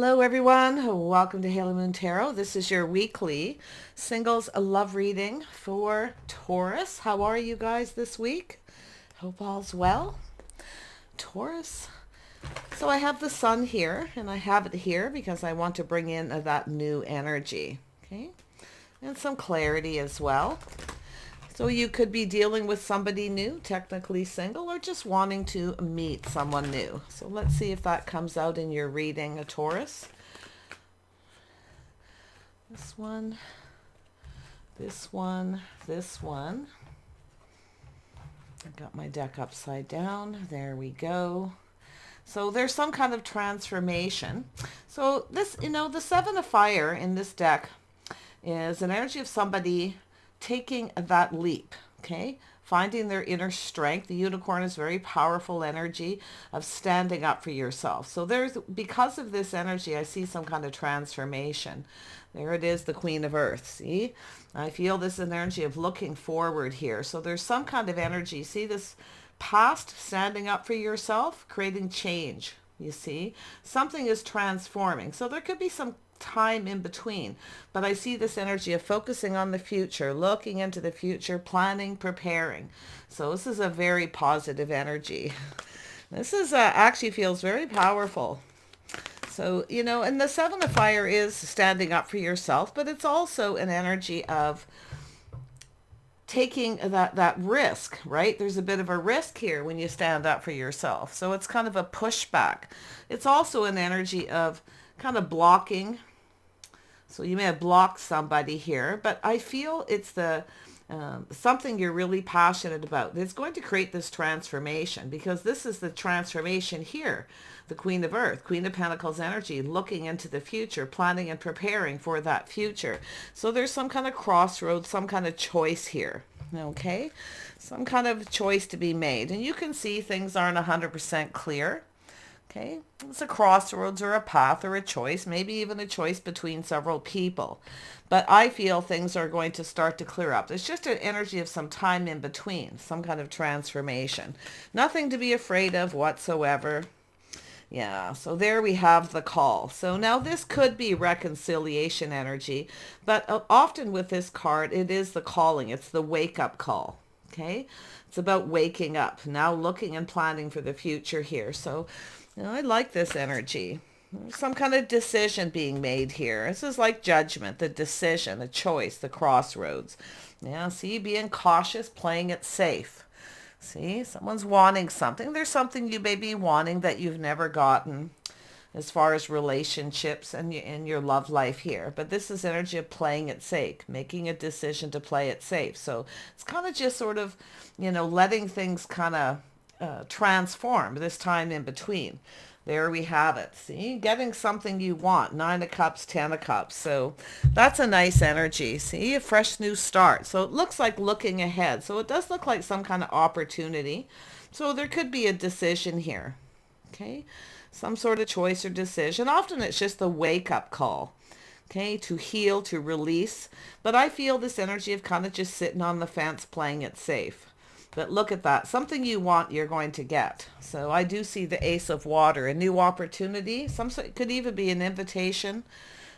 Hello everyone, welcome to Halo Moon Tarot. This is your weekly singles love reading for Taurus. How are you guys this week? Hope all's well. Taurus. So I have the sun here, and I have it here because I want to bring in that new energy, okay? And some clarity as well. So you could be dealing with somebody new, technically single, or just wanting to meet someone new. So let's see if that comes out in your reading, a Taurus. This one, this one, this one. I've got my deck upside down. There we go. So there's some kind of transformation. So this, the Seven of Fire in this deck is an energy of somebody taking that leap, okay? Finding their inner strength. The unicorn is very powerful energy of standing up for yourself. So because of this energy, I see some kind of transformation. There it is, the Queen of Earth, see? I feel this energy of looking forward here. So there's some kind of energy. See this past, standing up for yourself, creating change, you see? Something is transforming. So there could be some time in between, but I see this energy of focusing on the future, looking into the future, planning, preparing. So this is a very positive energy. This is actually feels very powerful. So, and the Seven of Fire is standing up for yourself, but it's also an energy of taking that risk, right? There's a bit of a risk here when you stand up for yourself. So it's kind of a pushback. It's also an energy of kind of blocking. So you may have blocked somebody here, but I feel it's the something you're really passionate about. It's going to create this transformation because this is the transformation here. The Queen of Earth, Queen of Pentacles energy, looking into the future, planning and preparing for that future. So there's some kind of crossroads, some kind of choice here. Okay, some kind of choice to be made. And you can see things aren't 100% clear. Okay, it's a crossroads or a path or a choice, maybe even a choice between several people. But I feel things are going to start to clear up. There's just an energy of some time in between, some kind of transformation. Nothing to be afraid of whatsoever. Yeah, so there we have the call. So now this could be reconciliation energy, but often with this card, it is the calling. It's the wake-up call. Okay, it's about waking up, now looking and planning for the future here. So I like this energy. Some kind of decision being made here. This is like judgment, the decision, a choice, the crossroads. Yeah, see, being cautious, playing it safe. See, someone's wanting something. There's something you may be wanting that you've never gotten as far as relationships and in your love life here. But this is energy of playing it safe, making a decision to play it safe. So it's kind of just sort of, letting things kind of transform this time in between. There we have it. See, getting something you want. 9 of Cups, 10 of Cups. So that's a nice energy. See, a fresh new start. So it looks like looking ahead. So it does look like some kind of opportunity. So there could be a decision here. Okay, some sort of choice or decision. Often it's just the wake-up call. Okay, to heal, to release. But I feel this energy of kind of just sitting on the fence, playing it safe. But look at that. Something you want, you're going to get. So I do see the Ace of Water, a new opportunity. It could even be an invitation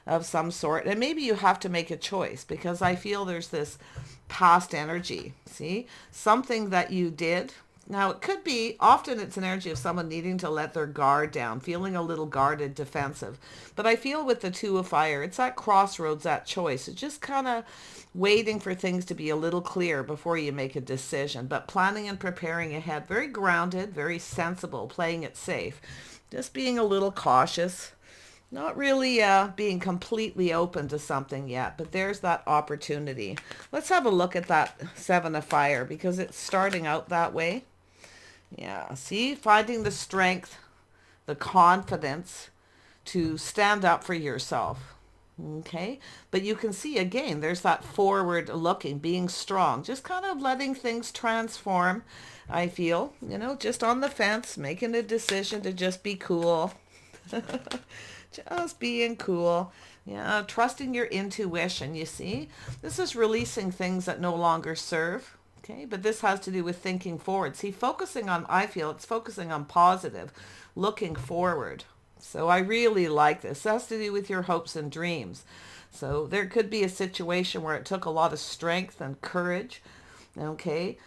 of some sort. And maybe you have to make a choice because I feel there's this past energy. See, something that you did. Now, it could be, often it's an energy of someone needing to let their guard down, feeling a little guarded, defensive. But I feel with the Two of Fire, it's that crossroads, that choice. It's just kind of waiting for things to be a little clear before you make a decision. But planning and preparing ahead, very grounded, very sensible, playing it safe. Just being a little cautious. Not really being completely open to something yet, but there's that opportunity. Let's have a look at that Seven of Fire because it's starting out that way. Yeah, see, finding the strength, the confidence to stand up for yourself. Okay, but you can see again, there's that forward looking, being strong, just kind of letting things transform. I feel, just on the fence, making a decision to just be cool. Just being cool. Yeah, trusting your intuition, you see. This is releasing things that no longer serve. Okay, but this has to do with thinking forward. See, I feel it's focusing on positive, looking forward. So I really like this. It has to do with your hopes and dreams. So there could be a situation where it took a lot of strength and courage, okay,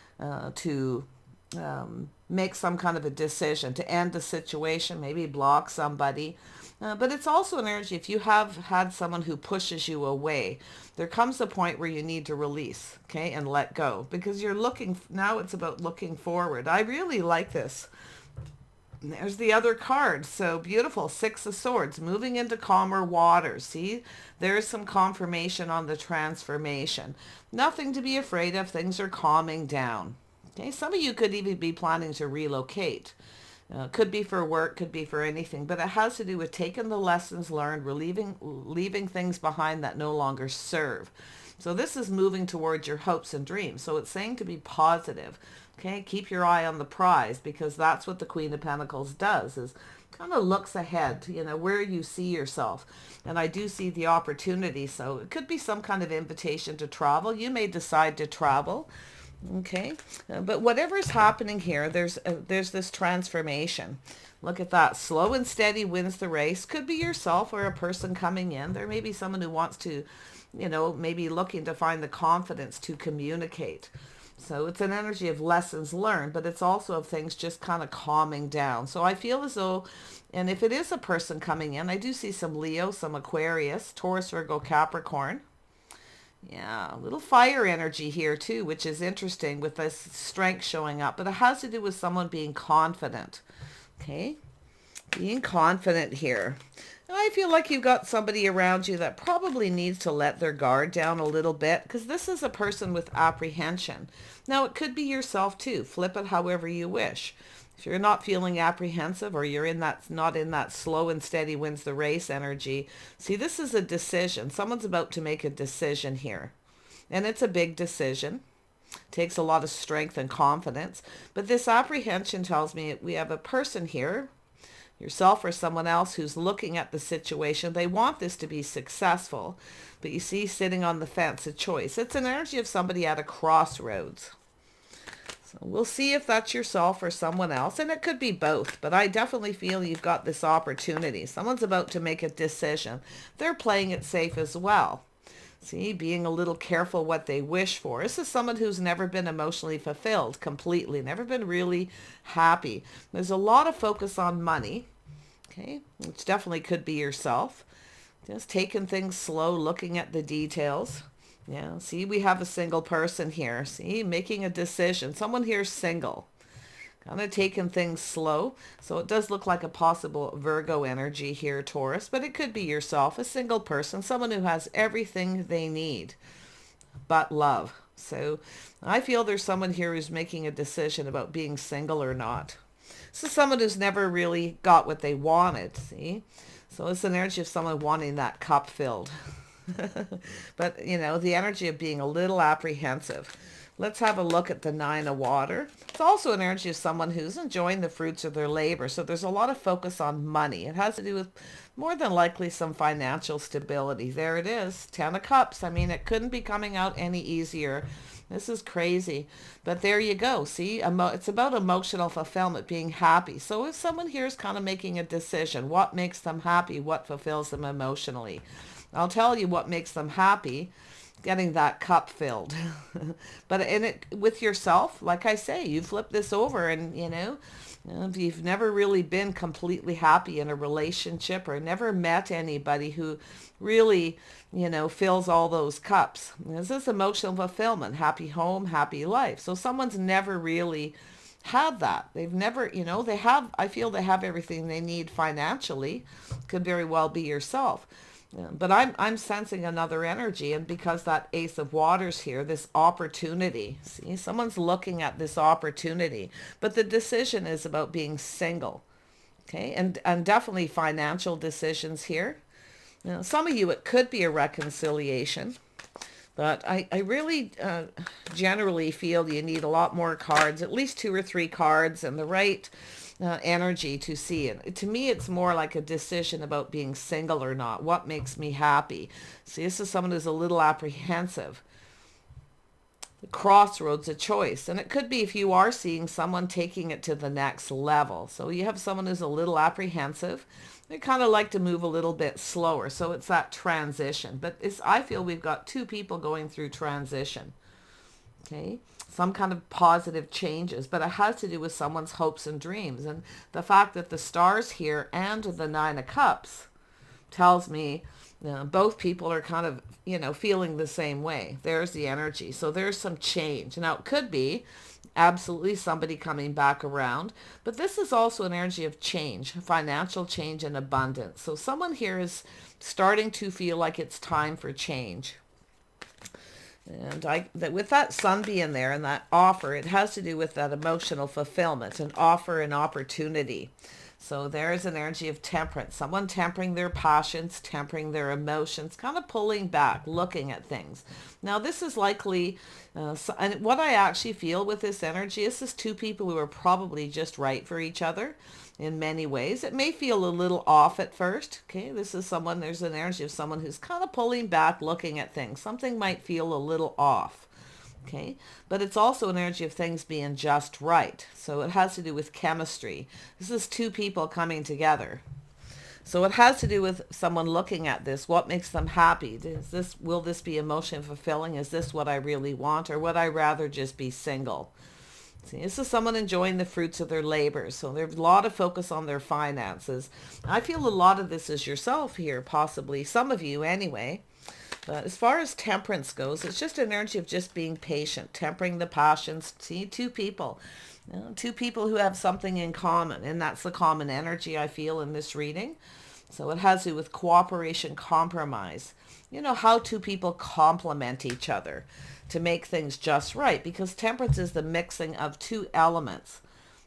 to make some kind of a decision, to end the situation, maybe block somebody. But it's also an energy, if you have had someone who pushes you away, there comes a point where you need to release, okay, and let go, because you're looking, now it's about looking forward. I really like this. There's the other card. So beautiful. Six of Swords, moving into calmer waters. See, there's some confirmation on the transformation. Nothing to be afraid of. Things are calming down. Okay, some of you could even be planning to relocate. Could be for work, could be for anything, but it has to do with taking the lessons learned, leaving things behind that no longer serve. So this is moving towards your hopes and dreams. So it's saying to be positive. Okay, keep your eye on the prize, because that's what the Queen of Pentacles does, is kind of looks ahead, you know, where you see yourself. And I do see the opportunity. So it could be some kind of invitation to travel. You may decide to travel. Okay, but whatever is happening here, there's this transformation. Look at that. Slow and steady wins the race. Could be yourself or a person coming in. There may be someone who wants to, you know, maybe looking to find the confidence to communicate. So it's an energy of lessons learned, but it's also of things just kind of calming down. So I feel as though, and if it is a person coming in, I do see some Leo, some Aquarius, Taurus, Virgo, Capricorn. Yeah, a little fire energy here too, which is interesting with this strength showing up. But it has to do with someone being confident. Okay, being confident here. And I feel like you've got somebody around you that probably needs to let their guard down a little bit, because this is a person with apprehension. Now, it could be yourself too. Flip it however you wish. If you're not feeling apprehensive, or you're not in that slow and steady wins the race energy, see, this is a decision. Someone's about to make a decision here. And it's a big decision. Takes a lot of strength and confidence. But this apprehension tells me we have a person here, yourself or someone else, who's looking at the situation. They want this to be successful, but you see, sitting on the fence, a choice. It's an energy of somebody at a crossroads. So we'll see if that's yourself or someone else, and it could be both, but I definitely feel you've got this opportunity. Someone's about to make a decision. They're playing it safe as well. See, being a little careful what they wish for. This is someone who's never been emotionally fulfilled completely, never been really happy. There's a lot of focus on money, okay, which definitely could be yourself. Just taking things slow, looking at the details. Yeah, see, we have a single person here. See, making a decision. Someone here is single. Kind of taking things slow. So it does look like a possible Virgo energy here, Taurus, but it could be yourself, a single person, someone who has everything they need but love. So I feel there's someone here who's making a decision about being single or not. This is someone who's never really got what they wanted, see? So it's an energy of someone wanting that cup filled. But, you know, the energy of being a little apprehensive. Let's have a look at the Nine of Water. It's also an energy of someone who's enjoying the fruits of their labor. So there's a lot of focus on money. It has to do with more than likely some financial stability. There it is, Ten of Cups. I mean, it couldn't be coming out any easier. This is crazy. But there you go. See, it's about emotional fulfillment, being happy. So if someone here is kind of making a decision, what makes them happy, what fulfills them emotionally? I'll tell you what makes them happy, getting that cup filled. But in it with yourself, like I say, you flip this over and, you know, if you've never really been completely happy in a relationship or never met anybody who really, you know, fills all those cups. This is emotional fulfillment, happy home, happy life. So someone's never really had that. They've never, you know, I feel they have everything they need financially. Could very well be yourself. But I'm sensing another energy, and because that Ace of Waters here, this opportunity. See, someone's looking at this opportunity, but the decision is about being single. Okay, and definitely financial decisions here. You know, some of you, it could be a reconciliation, but I really generally feel you need a lot more cards, at least 2 or 3 cards, and the right energy to see it. To me, it's more like a decision about being single or not. What makes me happy? See, this is someone who's a little apprehensive. the crossroads, a choice. And it could be if you are seeing someone taking it to the next level. So you have someone who's a little apprehensive. They kind of like to move a little bit slower. So it's that transition. But I feel we've got two people going through transition. Okay, some kind of positive changes, but it has to do with someone's hopes and dreams. And the fact that the stars here and the Nine of Cups tells me both people are kind of, feeling the same way. There's the energy. So there's some change. Now, it could be absolutely somebody coming back around, but this is also an energy of change, financial change and abundance. So someone here is starting to feel like it's time for change. And with that sun being there and that offer, it has to do with that emotional fulfillment, an offer, an opportunity. So there is an energy of temperance, someone tempering their passions, tempering their emotions, kind of pulling back, looking at things. Now this is likely, and what I actually feel with this energy is this two people who are probably just right for each other in many ways. It may feel a little off at first. Okay, this is someone, there's an energy of someone who's kind of pulling back, looking at things. Something might feel a little off. Okay, but it's also an energy of things being just right. So it has to do with chemistry. This is two people coming together. So it has to do with someone looking at this. What makes them happy? Will this be emotionally fulfilling? Is this what I really want? Or would I rather just be single? See, this is someone enjoying the fruits of their labors. So there's a lot of focus on their finances. I feel a lot of this is yourself here, possibly. Some of you anyway. But as far as temperance goes, it's just an energy of just being patient, tempering the passions. See, two people. Two people who have something in common. And that's the common energy I feel in this reading. So it has to do with cooperation, compromise. How two people complement each other to make things just right. Because temperance is the mixing of two elements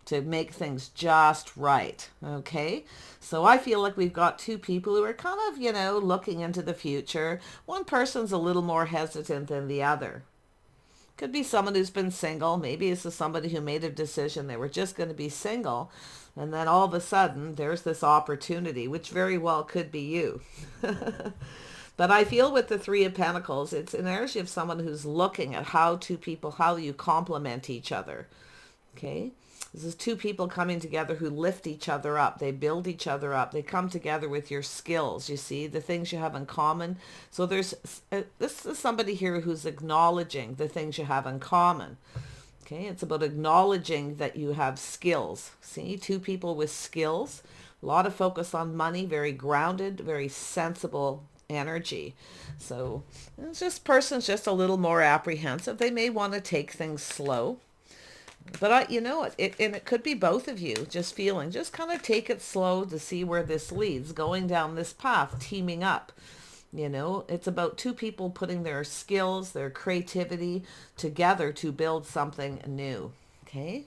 to make things just right. Okay, so I feel like we've got two people who are kind of, looking into the future. One person's a little more hesitant than the other. Could be someone who's been single. Maybe this is somebody who made a decision they were just going to be single, and then all of a sudden there's this opportunity, which very well could be you. But I feel with the Three of Pentacles, it's an energy of someone who's looking at how you complement each other. Okay, this is two people coming together who lift each other up. They build each other up. They come together with your skills, you see, the things you have in common. So this is somebody here who's acknowledging the things you have in common. Okay, it's about acknowledging that you have skills. See, two people with skills, a lot of focus on money, very grounded, very sensible energy. So this person's just a little more apprehensive. They may want to take things slow. But and it could be both of you just kind of take it slow to see where this leads, going down this path, teaming up. It's about two people putting their skills, their creativity together to build something new. Okay.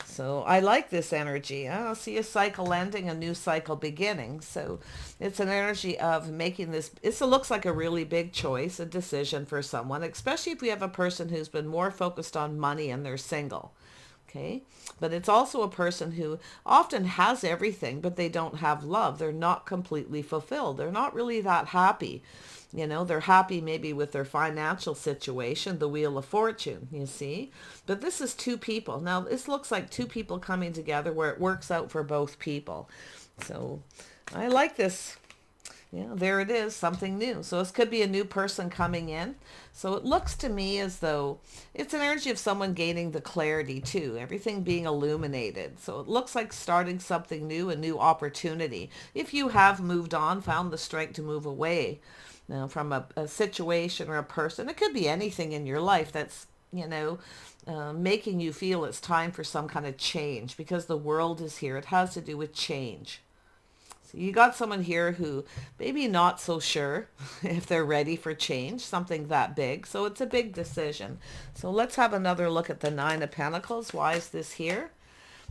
So I like this energy. I see a cycle ending, a new cycle beginning. So it's an energy of making this. It looks like a really big choice, a decision for someone, especially if we have a person who's been more focused on money and they're single. Okay, but it's also a person who often has everything, but they don't have love. They're not completely fulfilled. They're not really that happy. They're happy maybe with their financial situation, the Wheel of Fortune, you see. But this is two people. Now, this looks like two people coming together where it works out for both people. So I like this. Yeah, there it is, something new. So this could be a new person coming in. So it looks to me as though it's an energy of someone gaining the clarity too, everything being illuminated. So it looks like starting something new, a new opportunity. If you have moved on, found the strength to move away from a situation or a person, it could be anything in your life that's, making you feel it's time for some kind of change because the world is here. It has to do with change. So you got someone here who maybe not so sure if they're ready for change, something that big. So it's a big decision. So let's have another look at the Nine of Pentacles. Why is this here?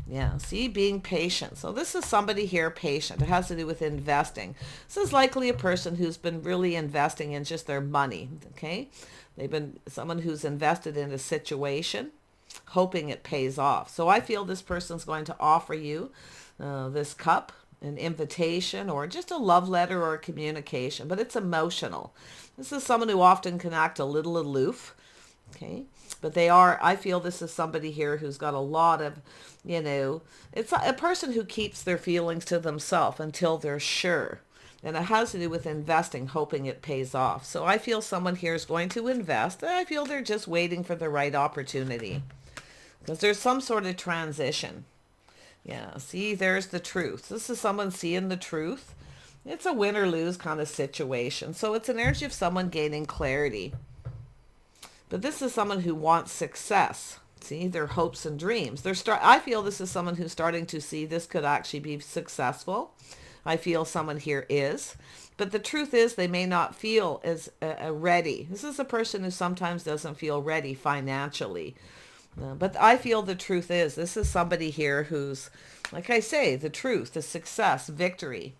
Yeah, see, being patient. So this is somebody here patient. It has to do with investing. This is likely a person who's been really investing in just their money, okay? They've been someone who's invested in a situation, hoping it pays off. So I feel this person's going to offer you this cup, an invitation, or just a love letter or a communication, but it's emotional. This is someone who often can act a little aloof. Okay. But they are, I feel this is somebody here who's got a lot of, it's a person who keeps their feelings to themselves until they're sure. And it has to do with investing, hoping it pays off. So I feel someone here is going to invest. I feel they're just waiting for the right opportunity. Because there's some sort of transition. Yeah, see, there's the truth. This is someone seeing the truth. It's a win or lose kind of situation. So it's an energy of someone gaining clarity. But this is someone who wants success. See, their hopes and dreams. I feel this is someone who's starting to see this could actually be successful. I feel someone here is. But the truth is they may not feel as ready. This is a person who sometimes doesn't feel ready financially. But I feel the truth is this is somebody here who's, like I say, the truth, the success, victory.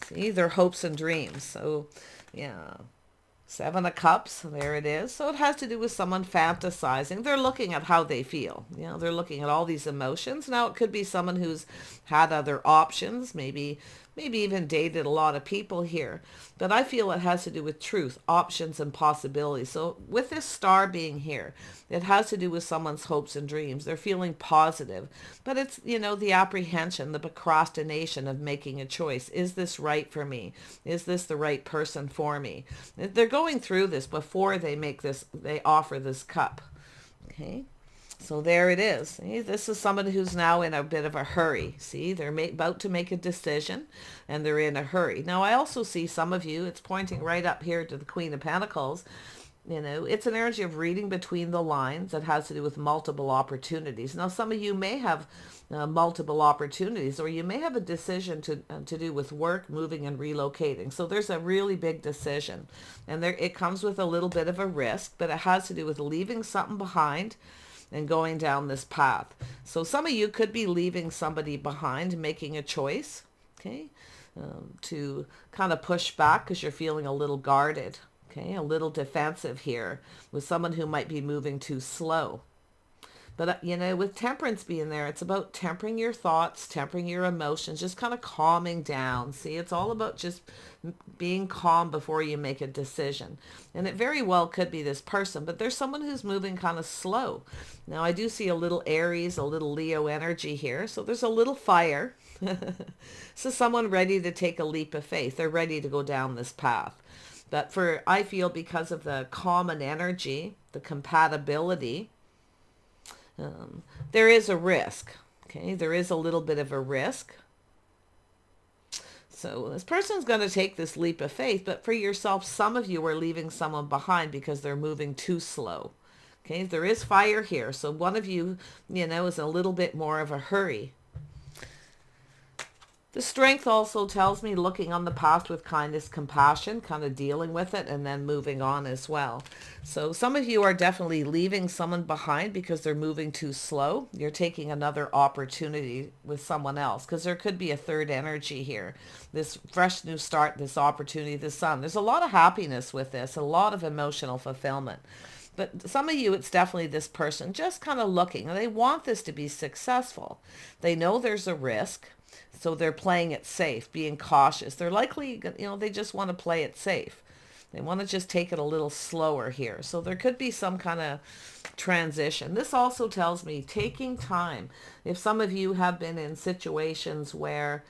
See, their hopes and dreams. So, yeah. 7 of Cups, there it is. So it has to do with someone fantasizing. They're looking at how they feel. They're looking at all these emotions. Now it could be someone who's had other options, maybe even dated a lot of people here. But I feel it has to do with truth, options, and possibilities. So with this star being here, it has to do with someone's hopes and dreams. They're feeling positive. But it's, the apprehension, the procrastination of making a choice. Is this right for me? Is this the right person for me? They're going through this before they offer this cup. Okay. So there it is. See, this is someone who's now in a bit of a hurry. See, they're about to make a decision and they're in a hurry. Now, I also see some of you, it's pointing right up here to the Queen of Pentacles. It's an energy of reading between the lines that has to do with multiple opportunities. Now, some of you may have multiple opportunities, or you may have a decision to do with work, moving and relocating. So there's a really big decision, and it comes with a little bit of a risk, but it has to do with leaving something behind and going down this path. So some of you could be leaving somebody behind, making a choice, okay, to kind of push back because you're feeling a little guarded, okay, a little defensive here with someone who might be moving too slow. But, with temperance being there, it's about tempering your thoughts, tempering your emotions, just kind of calming down. See, it's all about just being calm before you make a decision. And it very well could be this person, but there's someone who's moving kind of slow. Now, I do see a little Aries, a little Leo energy here. So there's a little fire. So someone ready to take a leap of faith. They're ready to go down this path. But I feel because of the common energy, the compatibility, there is a risk. Okay, there is a little bit of a risk. So this person's going to take this leap of faith, but for yourself, some of you are leaving someone behind because they're moving too slow. Okay, there is fire here. So one of you, is a little bit more of a hurry. The strength also tells me looking on the past with kindness, compassion, kind of dealing with it and then moving on as well. So some of you are definitely leaving someone behind because they're moving too slow. You're taking another opportunity with someone else because there could be a third energy here. This fresh new start, this opportunity, the sun. There's a lot of happiness with this, a lot of emotional fulfillment. But some of you, it's definitely this person just kind of looking, and they want this to be successful. They know there's a risk. So they're playing it safe, being cautious. They're likely, they just want to play it safe. They want to just take it a little slower here. So there could be some kind of transition. This also tells me taking time. If some of you have been in situations where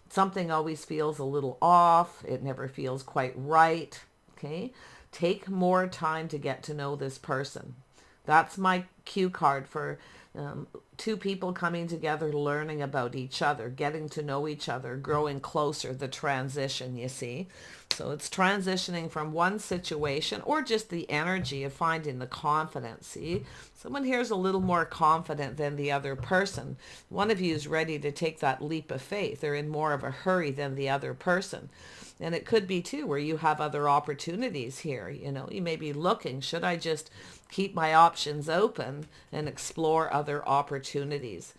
something always feels a little off, it never feels quite right, okay? Take more time to get to know this person. That's my cue card for two people coming together, learning about each other, getting to know each other, growing closer, the transition, you see. So it's transitioning from one situation or just the energy of finding the confidence. See, someone here is a little more confident than the other person. One of you is ready to take that leap of faith. They're in more of a hurry than the other person. And it could be too where you have other opportunities here. You may be looking, should I just keep my options open and explore other opportunities?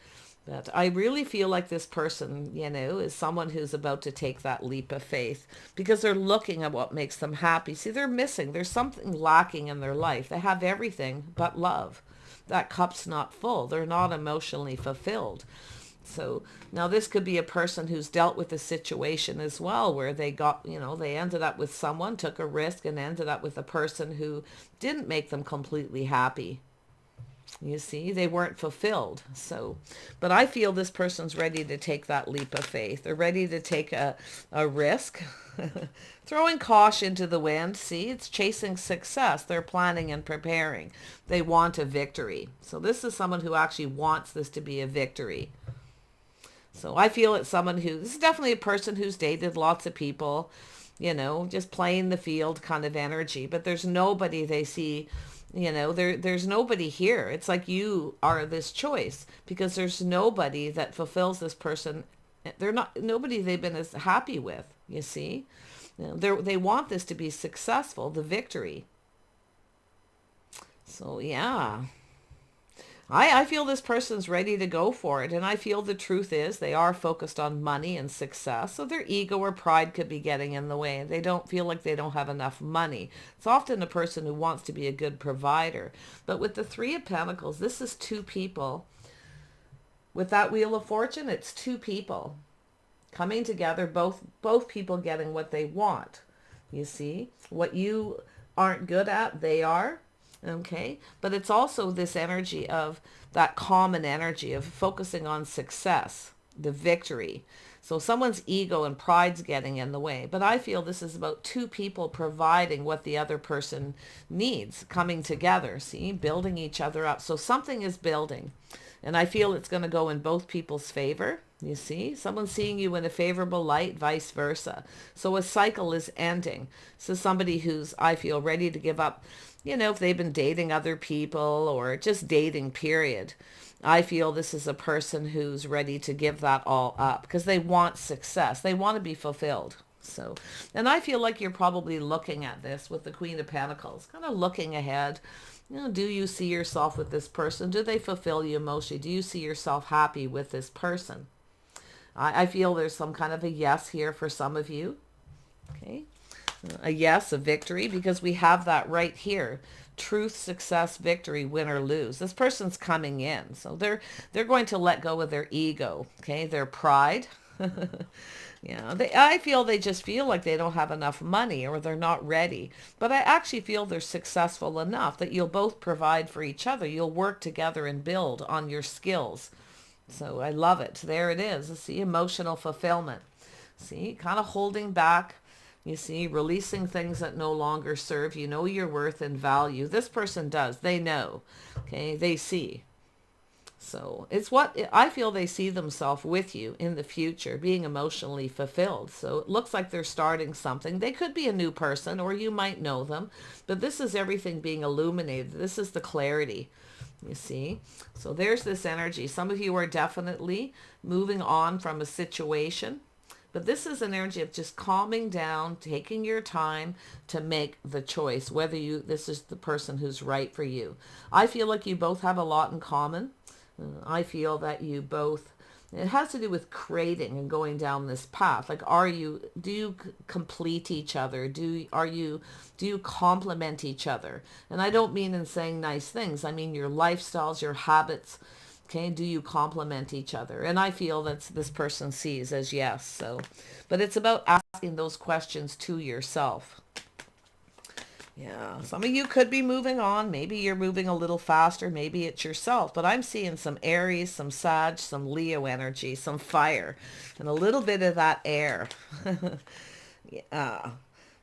But I really feel like this person, is someone who's about to take that leap of faith because they're looking at what makes them happy. See, they're missing. There's something lacking in their life. They have everything but love. That cup's not full. They're not emotionally fulfilled. So now this could be a person who's dealt with a situation as well, where they got, they ended up with someone, took a risk, and ended up with a person who didn't make them completely happy. You see, they weren't fulfilled. So, but I feel this person's ready to take that leap of faith. They're ready to take a risk. Throwing caution to the wind. See, it's chasing success. They're planning and preparing. They want a victory. So this is someone who actually wants this to be a victory. So I feel it's someone this is definitely a person who's dated lots of people, just playing the field kind of energy. But there's nobody they see, there's nobody here. It's like you are this choice, because there's nobody that fulfills this person. Nobody they've been as happy with, you see. They want this to be successful, the victory. So yeah. I feel this person's ready to go for it. And I feel the truth is they are focused on money and success. So their ego or pride could be getting in the way. They don't feel like they don't have enough money. It's often a person who wants to be a good provider. But with the Three of Pentacles, this is two people. With that Wheel of Fortune, it's two people coming together, both people getting what they want. You see, what you aren't good at, they are. Okay, but it's also this energy of that common energy of focusing on success, the victory. So someone's ego and pride's getting in the way. But I feel this is about two people providing what the other person needs, coming together, see, building each other up. So something is building. And I feel it's going to go in both people's favor. You see, someone's seeing you in a favorable light, vice versa. So a cycle is ending. So somebody who's, I feel, ready to give up, if they've been dating other people or just dating, period. I feel this is a person who's ready to give that all up because they want success. They want to be fulfilled. So, and I feel like you're probably looking at this with the Queen of Pentacles, kind of looking ahead. Do you see yourself with this person? Do they fulfill you emotionally? Do you see yourself happy with this person? I feel there's some kind of a yes here for some of you. Okay. A yes, a victory, because we have that right here. Truth, success, victory, win or lose. This person's coming in. So they're going to let go of their ego, okay, their pride. Yeah, I feel they just feel like they don't have enough money or they're not ready. But I actually feel they're successful enough that you'll both provide for each other. You'll work together and build on your skills. So I love it. There it is. See, emotional fulfillment. See, kind of holding back. You see, releasing things that no longer serve. You know your worth and value. This person does. They know. Okay, they see. So it's what I feel they see themselves with you in the future, being emotionally fulfilled. So it looks like they're starting something. They could be a new person or you might know them, but this is everything being illuminated. This is the clarity, you see. So there's this energy. Some of you are definitely moving on from a situation, but this is an energy of just calming down, taking your time to make the choice, whether this is the person who's right for you. I feel like you both have a lot in common. I feel that you both, it has to do with creating and going down this path. Like, do you complete each other? Do you complement each other? And I don't mean in saying nice things. I mean your lifestyles, your habits. Okay, do you complement each other? And I feel that this person sees as yes. So, but it's about asking those questions to yourself. Yeah, some of you could be moving on. Maybe you're moving a little faster. Maybe it's yourself. But I'm seeing some Aries, some Sag, some Leo energy, some fire, and a little bit of that air. Yeah.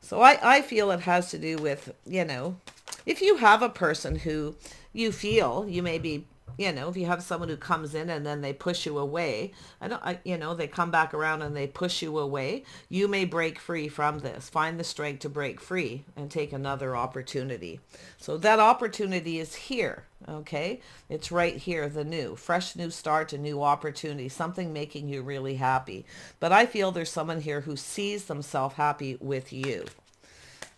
So I feel it has to do with, if you have a person who you feel you may be, if you have someone who comes in and then they push you away, they come back around and they push you away, you may break free from this. Find the strength to break free and take another opportunity. So that opportunity is here, okay? It's right here, the new, fresh new start, a new opportunity, something making you really happy. But I feel there's someone here who sees themselves happy with you.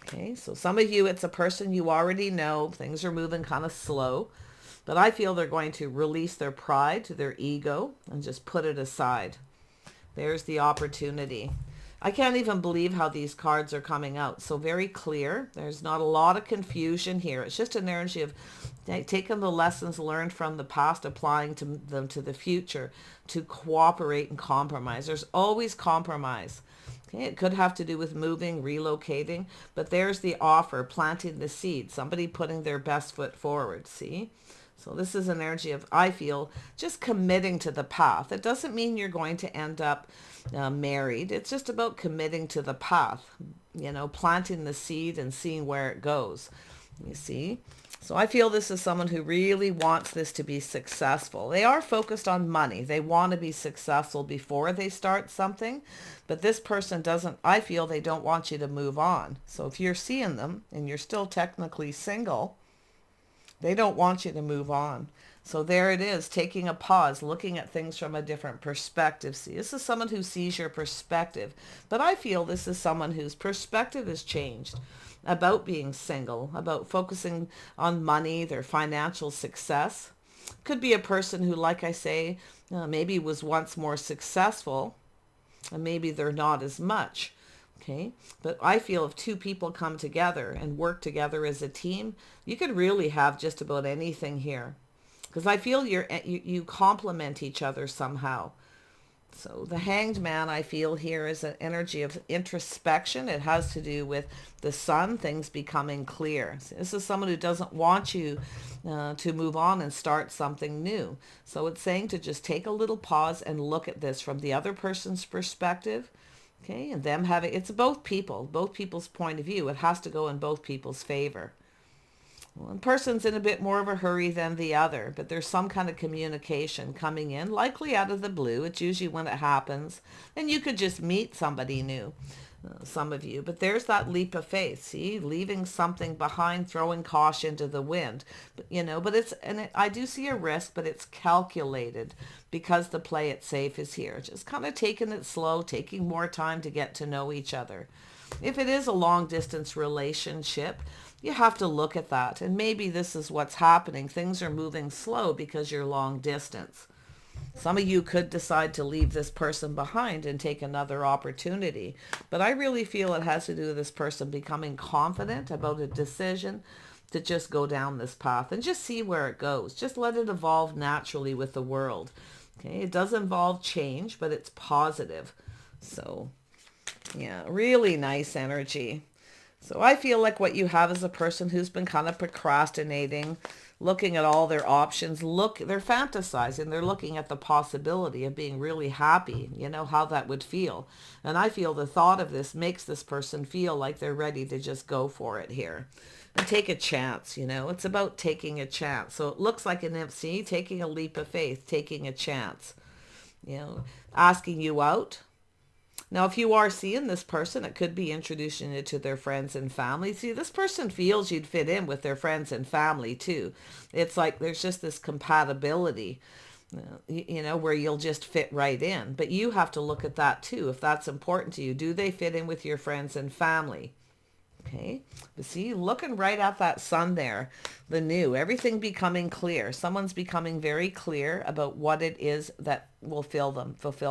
Okay, so some of you, it's a person you already know. Things are moving kind of slow. But I feel they're going to release their pride, their ego, and just put it aside. There's the opportunity. I can't even believe how these cards are coming out. So very clear. There's not a lot of confusion here. It's just an energy of Taking the lessons learned from the past, applying them to the future, to cooperate and compromise. There's always compromise. Okay, it could have to do with moving, relocating, but there's the offer, planting the seed, somebody putting their best foot forward, see? So this is an energy of, I feel, just committing to the path. It doesn't mean you're going to end up married. It's just about committing to the path, planting the seed and seeing where it goes, you see? So I feel this is someone who really wants this to be successful. They are focused on money. They want to be successful before they start something. But this person doesn't, I feel they don't want you to move on. So if you're seeing them and you're still technically single, they don't want you to move on. So there it is, taking a pause, looking at things from a different perspective. See, this is someone who sees your perspective. But I feel this is someone whose perspective has changed about being single, about focusing on money, their financial success. Could be a person who, like I say, maybe was once more successful, and maybe they're not as much. Okay, but I feel if two people come together and work together as a team, you could really have just about anything here. Because I feel you complement each other somehow. So the Hanged Man, I feel here, is an energy of introspection. It has to do with the sun, things becoming clear. So this is someone who doesn't want you to move on and start something new. So it's saying to just take a little pause and look at this from the other person's perspective. Okay, and them having, it's both people's point of view. It has to go in both people's favor. One person's in a bit more of a hurry than the other, but there's some kind of communication coming in, likely out of the blue. It's usually when it happens. And you could just meet somebody new, some of you. But there's that leap of faith, see? Leaving something behind, throwing caution to the wind. But it's, I do see a risk, but it's calculated because the play it safe is here. Just kind of taking it slow, taking more time to get to know each other. If it is a long distance relationship, you have to look at that. And maybe this is what's happening. Things are moving slow because you're long distance. Some of you could decide to leave this person behind and take another opportunity. But I really feel it has to do with this person becoming confident about a decision to just go down this path and just see where it goes. Just let it evolve naturally with the world. Okay, it does involve change, but it's positive. So, yeah, really nice energy. So I feel like what you have is a person who's been kind of procrastinating, looking at all their options. They're fantasizing. They're looking at the possibility of being really happy, how that would feel. And I feel the thought of this makes this person feel like they're ready to just go for it here and take a chance. It's about taking a chance. So it looks like an MC taking a leap of faith, taking a chance, asking you out. Now, if you are seeing this person, it could be introducing you to their friends and family. See, this person feels you'd fit in with their friends and family too. It's like there's just this compatibility, where you'll just fit right in. But you have to look at that too. If that's important to you, do they fit in with your friends and family? Okay, but see, looking right at that sun there, the new, everything becoming clear. Someone's becoming very clear about what it is that will fulfill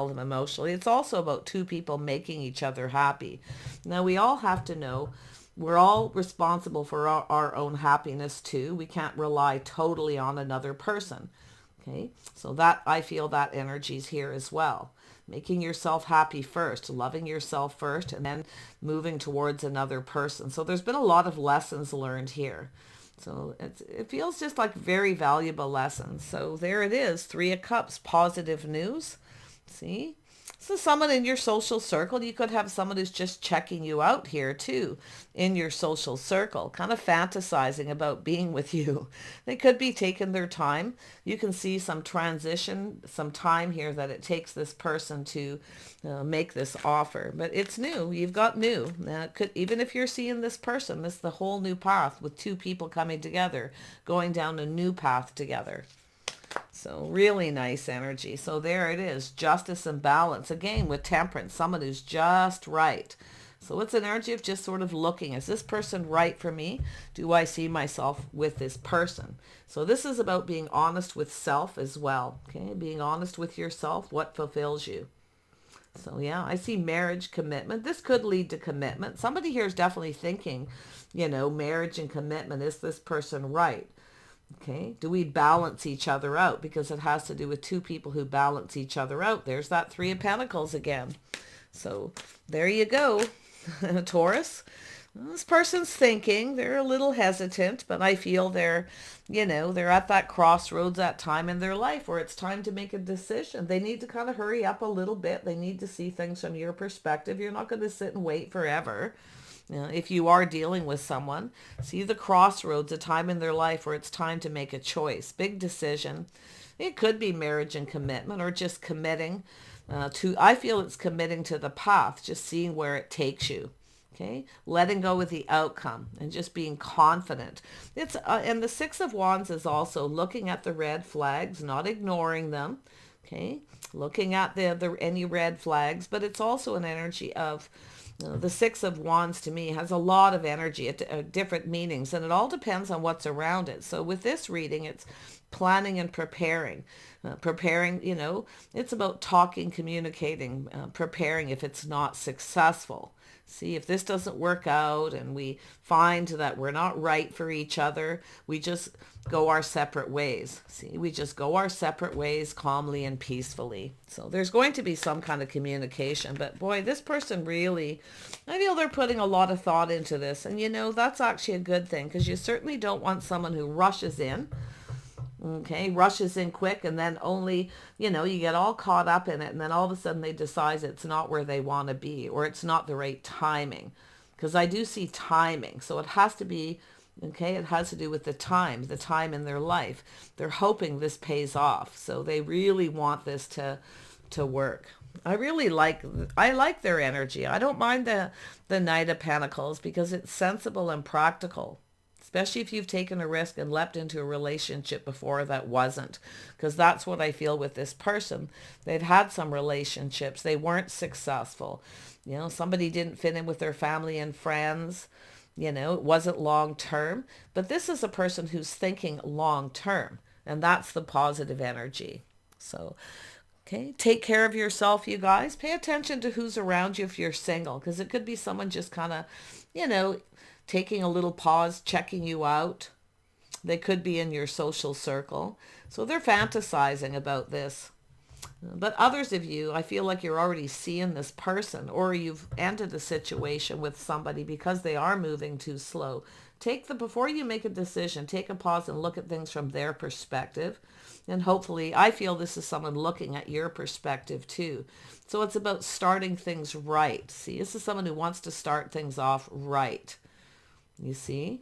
them emotionally. It's also about two people making each other happy. Now, we all have to know we're all responsible for our own happiness too. We can't rely totally on another person. Okay, so that, I feel that energy's here as well. Making yourself happy first, loving yourself first, and then moving towards another person. So there's been a lot of lessons learned here. So it feels just like very valuable lessons. So there it is, 3 of Cups, positive news. See? So someone in your social circle, you could have someone who's just checking you out here too, in your social circle, kind of fantasizing about being with you. They could be taking their time. You can see some transition, some time here that it takes this person to make this offer. But it's new. You've got new. Even if you're seeing this person, this is the whole new path with 2 people coming together, going down a new path together. So really nice energy. So there it is, justice and balance. Again, with temperance, someone who's just right. So it's an energy of just sort of looking, is this person right for me? Do I see myself with this person? So this is about being honest with self as well. Okay, being honest with yourself, what fulfills you. So yeah, I see marriage, commitment. This could lead to commitment. Somebody here is definitely thinking, marriage and commitment. Is this person right? Okay, do we balance each other out? Because it has to do with two people who balance each other out. There's that Three of Pentacles again. So there you go, Taurus. This person's thinking, they're a little hesitant, but I feel they're, they're at that crossroads, that time in their life where it's time to make a decision. They need to kind of hurry up a little bit. They need to see things from your perspective. You're not going to sit and wait forever. If you are dealing with someone, see the crossroads, a time in their life where it's time to make a choice, big decision. It could be marriage and commitment, or just committing I feel it's committing to the path, just seeing where it takes you. Okay, letting go with the outcome and just being confident. It's and the Six of Wands is also looking at the red flags, not ignoring them. Okay, looking at the any red flags, but it's also an energy of the Six of Wands. To me, has a lot of energy at different meanings, and it all depends on what's around it. So with this reading, it's planning and preparing. Preparing, it's about talking, communicating, preparing if it's not successful. See, if this doesn't work out and we find that we're not right for each other, we just go our separate ways. See, we just go our separate ways calmly and peacefully. So there's going to be some kind of communication. But boy, this person really, I feel they're putting a lot of thought into this. And that's actually a good thing, because you certainly don't want someone who rushes in. Okay, rushes in quick, and then only, you get all caught up in it, and then all of a sudden they decide it's not where they want to be, or it's not the right timing. Because I do see timing. So it has to be, okay, it has to do with the time in their life. They're hoping this pays off. So they really want this to work. I like their energy. I don't mind the Knight of Pentacles, because it's sensible and practical. Especially if you've taken a risk and leapt into a relationship before that wasn't. Because that's what I feel with this person. They'd had some relationships. They weren't successful. Somebody didn't fit in with their family and friends. It wasn't long term. But this is a person who's thinking long term. And that's the positive energy. So, okay, take care of yourself, you guys. Pay attention to who's around you if you're single. Because it could be someone just kind of, taking a little pause, checking you out. They could be in your social circle. So they're fantasizing about this. But others of you, I feel like you're already seeing this person, or you've ended a situation with somebody because they are moving too slow. Before you make a decision, take a pause and look at things from their perspective. And hopefully, I feel this is someone looking at your perspective too. So it's about starting things right. See, this is someone who wants to start things off right. You see?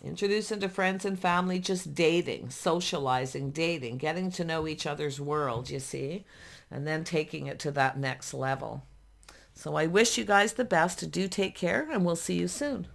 Introduce into friends and family, just dating, socializing, dating, getting to know each other's world, you see? And then taking it to that next level. So I wish you guys the best. Do take care, and we'll see you soon.